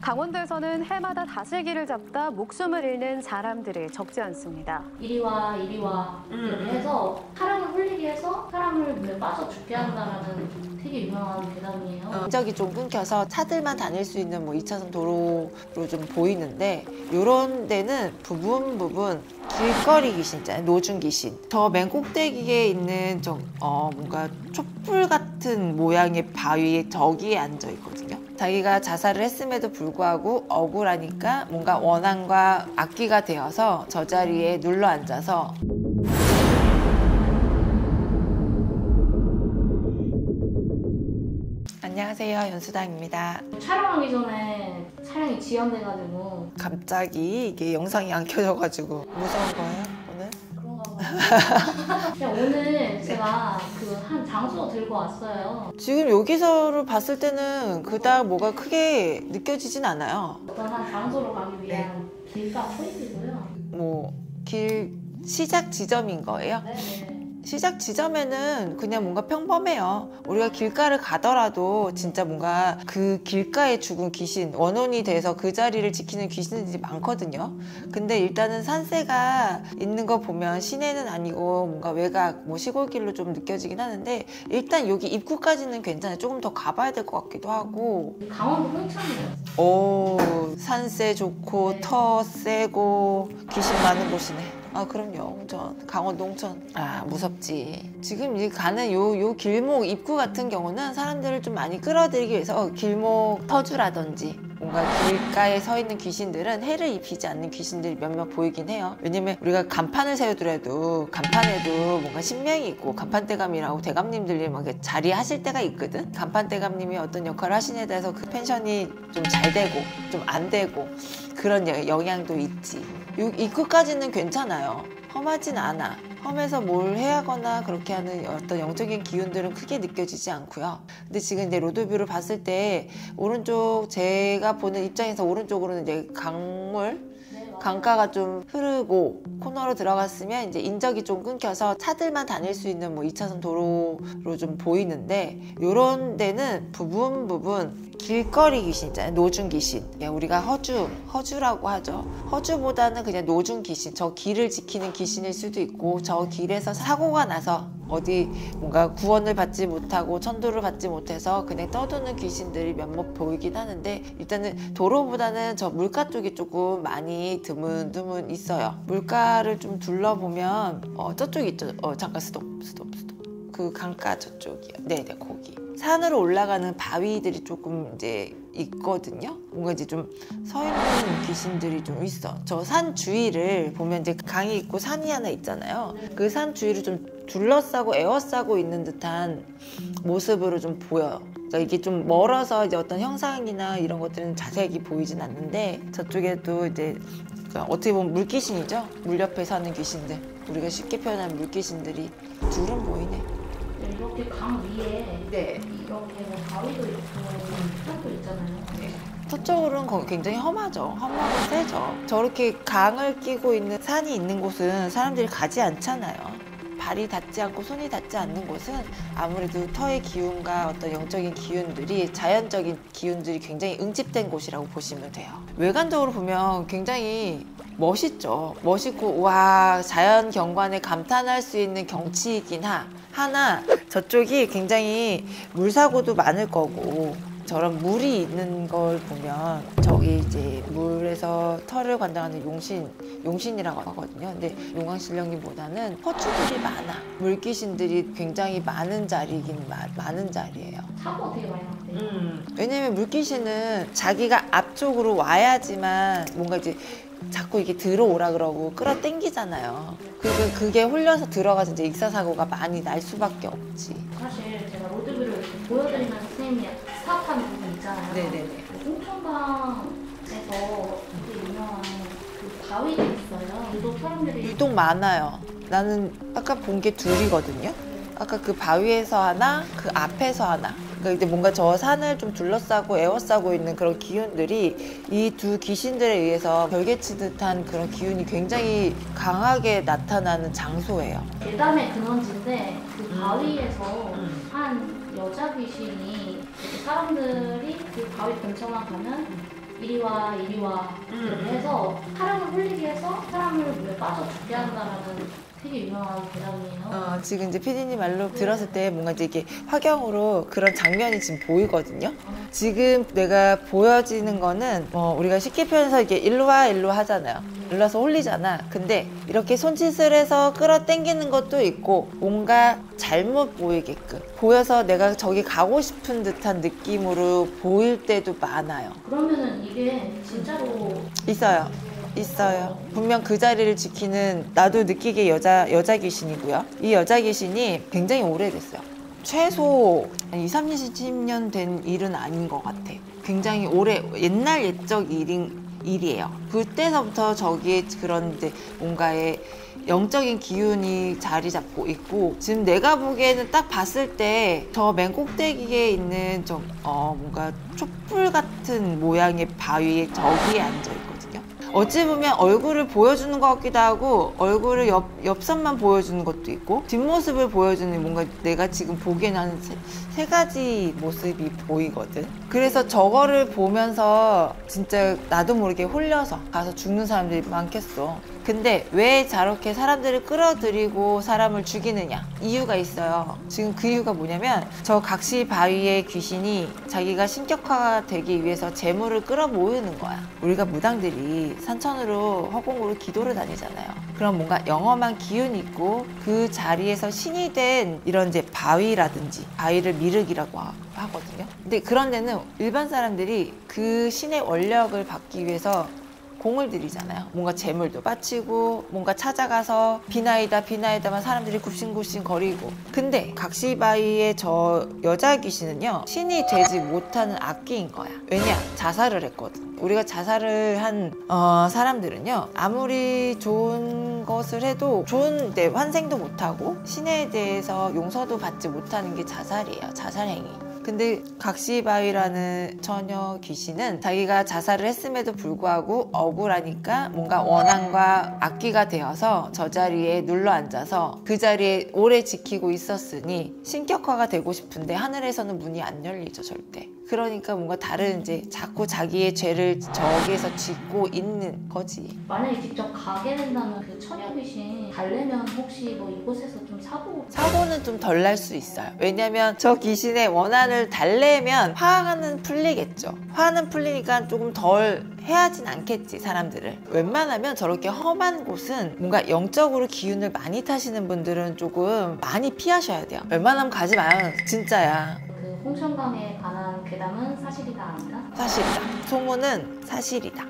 강원도에서는 해마다 다슬기를 잡다 목숨을 잃는 사람들이 적지 않습니다. 이리 와 이렇게 해서 사람을 홀리게 해서 사람을 물에 빠져 죽게 한다라는 되게 유명한 괴담이에요. 인적이 좀 끊겨서 차들만 다닐 수 있는 2차선 도로로 좀 보이는데, 이런 데는 부분 길거리 귀신 있잖아요. 노중 귀신. 저 맨 꼭대기에 있는 뭔가 촛불 같은 모양의 바위에 저기에 앉아 있거든요. 자기가 자살을 했음에도 불구하고 억울하니까 뭔가 원한과 악귀가 되어서 저 자리에 눌러 앉아서 안녕하세요, 연수당입니다. 촬영하기 전에 촬영이 지연돼가지고 갑자기 이게 영상이 안 켜져가지고 무서운 거예요, 오늘? 그런가 봐요. 그냥 오늘 제가 그 한 장소 들고 왔어요. 지금 여기서를 봤을 때는 그닥 뭐가 크게 느껴지진 않아요. 어떤 한 장소로 가기 위한 길가 초입이고요. 시작 지점인 거예요? 네. 시작 지점에는 그냥 뭔가 평범해요. 우리가 길가를 가더라도 진짜 뭔가 그 길가에 죽은 귀신, 원혼이 돼서 그 자리를 지키는 귀신들이 많거든요. 근데 일단은 산세가 있는 거 보면 시내는 아니고 뭔가 외곽, 시골길로 좀 느껴지긴 하는데, 일단 여기 입구까지는 괜찮아요. 조금 더 가봐야 될 것 같기도 하고. 강원도 홍천이에요. 오, 산세 좋고 터 세고 귀신 많은 곳이네. 아, 그럼요. 홍천, 강원도 홍천. 아, 무섭지. 지금 이 가는 요 길목 입구 같은 경우는 사람들을 좀 많이 끌어들이기 위해서 길목 터주라든지 뭔가 길가에 서 있는 귀신들은 해를 입히지 않는 귀신들이 몇몇 보이긴 해요. 왜냐면 우리가 간판을 세우더라도 간판에도 뭔가 신명이 있고, 간판대감이라고 대감님들이 막 자리하실 때가 있거든. 간판대감님이 어떤 역할을 하시냐에 따라서 그 펜션이 좀 잘 되고 좀 안 되고 그런 영향도 있지. 입구까지는 괜찮아요. 험하진 않아. 험해서 뭘 해야 하거나 그렇게 하는 어떤 영적인 기운들은 크게 느껴지지 않고요. 근데 지금 이제 로드뷰를 봤을 때 오른쪽, 제가 보는 입장에서 오른쪽으로는 이제 강가가 좀 흐르고 코너로 들어갔으면 이제 인적이 좀 끊겨서 차들만 다닐 수 있는 2차선 도로로 좀 보이는데, 요런 데는 부분 길거리 귀신 있잖아요. 노중 귀신. 우리가 허주라고 하죠. 허주보다는 그냥 노중 귀신, 저 길을 지키는 귀신일 수도 있고, 저 길에서 사고가 나서 어디 뭔가 구원을 받지 못하고 천도를 받지 못해서 그냥 떠도는 귀신들이 몇몇 보이긴 하는데, 일단은 도로보다는 저 물가 쪽이 조금 많이 드문 있어요. 물가를 좀 둘러보면 저쪽이 있죠. 잠깐 스톱. 그 강가 저쪽이요. 네네, 거기. 산으로 올라가는 바위들이 조금 이제 있거든요. 뭔가 이제 좀 서 있는 귀신들이 좀 있어. 저 산 주위를 보면 이제 강이 있고 산이 하나 있잖아요. 그 산 주위를 좀 둘러싸고 에워싸고 있는 듯한 모습으로 좀 보여요. 그러니까 이게 좀 멀어서 이제 어떤 형상이나 이런 것들은 자세히 보이진 않는데, 저쪽에도 이제 어떻게 보면 물귀신이죠. 물 옆에 사는 귀신들. 우리가 쉽게 표현하는 물귀신들이 둘은 보이네. 이렇게 강 위에 네. 이렇게 바위도 있고 산도 있잖아요. 네. 서쪽으로는 굉장히 험하죠. 험하고 세죠. 저렇게 강을 끼고 있는 산이 있는 곳은 사람들이 가지 않잖아요. 발이 닿지 않고 손이 닿지 않는 곳은 아무래도 터의 기운과 어떤 영적인 기운들이, 자연적인 기운들이 굉장히 응집된 곳이라고 보시면 돼요. 외관적으로 보면 굉장히 멋있죠. 멋있고 와, 자연 경관에 감탄할 수 있는 경치이긴 하나, 저쪽이 굉장히 물사고도 많을 거고, 저런 물이 있는 걸 보면 저기 이제 물에서 털을 관장하는 용신이라고 하거든요. 근데 용왕신령님보다는 허추들이 많아. 물귀신들이 굉장히 많은 자리이긴 많은 자리예요. 사고 되게 많이 났대요. 왜냐면 물귀신은 자기가 앞쪽으로 와야지만 뭔가 이제 자꾸 이게 들어오라 그러고 끌어당기잖아요. 그러니까 그게 홀려서 들어가서 이제 익사사고가 많이 날 수밖에 없지. 사실 제가 로드뷰를 이렇게 보여드리면 선생님이 스탑하는 부분 있잖아요. 네네네. 홍천강에서 되게 유명한 그 바위가 있어요. 유독 사람들이 유독 많아요. 나는 아까 본 게 둘이거든요. 아까 그 바위에서 하나, 그 앞에서 하나. 그러니까 이제 뭔가 저 산을 좀 둘러싸고 에워싸고 있는 그런 기운들이 이 두 귀신들에 의해서 결계치 듯한 그런 기운이 굉장히 강하게 나타나는 장소예요. 괴담의 근원지인데 그 바위에서 한 여자 귀신이 이렇게 사람들이 그 바위 근처만 가면 이리 와 이렇게 해서 사람을 홀리게 해서 사람을 물에 빠져 죽게 한다라는 되게 유명한 괴담이에요. 지금 이제 피디님 말로 들었을 때 뭔가 이제 이게 화경으로 그런 장면이 지금 보이거든요. 지금 내가 보여지는 거는 우리가 쉽게 표현해서 이게 일로 와 일로 하잖아요. 일로 와서 홀리잖아. 근데 이렇게 손짓을 해서 끌어당기는 것도 있고 뭔가 잘못 보이게끔 보여서 내가 저기 가고 싶은 듯한 느낌으로 보일 때도 많아요. 그러면은 이게 진짜로 있어요. 분명 그 자리를 지키는 나도 느끼기에 여자 귀신이고요. 이 여자 귀신이 굉장히 오래됐어요. 최소 20, 30년 된 일은 아닌 것 같아. 굉장히 옛날 옛적 일이에요. 그때서부터 저기에 그런 이제 뭔가의 영적인 기운이 자리 잡고 있고, 지금 내가 보기에는 딱 봤을 때 저 맨 꼭대기에 있는 뭔가 촛불 같은 모양의 바위에 저기에 앉아 있거든요. 어찌 보면 얼굴을 보여주는 것 같기도 하고 얼굴을 옆선만 보여주는 것도 있고 뒷모습을 보여주는 뭔가 내가 지금 보기에는 한 세 가지 모습이 보이거든. 그래서 저거를 보면서 진짜 나도 모르게 홀려서 가서 죽는 사람들이 많겠어. 근데 왜 저렇게 사람들을 끌어들이고 사람을 죽이느냐? 이유가 있어요. 지금 그 이유가 뭐냐면 저 각시 바위의 귀신이 자기가 신격화가 되기 위해서 재물을 끌어 모으는 거야. 우리가 무당들이 산천으로 허공으로 기도를 다니잖아요. 그럼 뭔가 영험한 기운이 있고 그 자리에서 신이 된 이런 이제 바위라든지 바위를 미륵이라고 하거든요. 근데 그런 데는 일반 사람들이 그 신의 원력을 받기 위해서 공을 들이잖아요. 뭔가 재물도 바치고 뭔가 찾아가서 비나이다만 사람들이 굽신굽신 거리고. 근데 각시바위의 저 여자 귀신은요, 신이 되지 못하는 악귀인 거야. 왜냐? 자살을 했거든. 우리가 자살을 한 사람들은요, 아무리 좋은 것을 해도 좋은데 환생도 못하고 신에 대해서 용서도 받지 못하는 게 자살이에요. 자살행위. 근데 각시바위라는 처녀 귀신은 자기가 자살을 했음에도 불구하고 억울하니까 뭔가 원한과 악귀가 되어서 저 자리에 눌러 앉아서 그 자리에 오래 지키고 있었으니 신격화가 되고 싶은데 하늘에서는 문이 안 열리죠, 절대. 그러니까 뭔가 다른 이제 자꾸 자기의 죄를 저기에서 짓고 있는 거지. 만약에 직접 가게 된다면 그 처녀 귀신 달래면 혹시 뭐 이곳에서 좀 사고는 좀 덜 날 수 있어요. 왜냐면 저 귀신의 원한을 달래면 화는 풀리겠죠. 화는 풀리니까 조금 덜 해하진 않겠지, 사람들을. 웬만하면 저렇게 험한 곳은 뭔가 영적으로 기운을 많이 타시는 분들은 조금 많이 피하셔야 돼요. 웬만하면 가지 마요. 진짜야. 그 홍천강에 관한 괴담은 사실이다 아니다? 사실이다. 소문은 사실이다.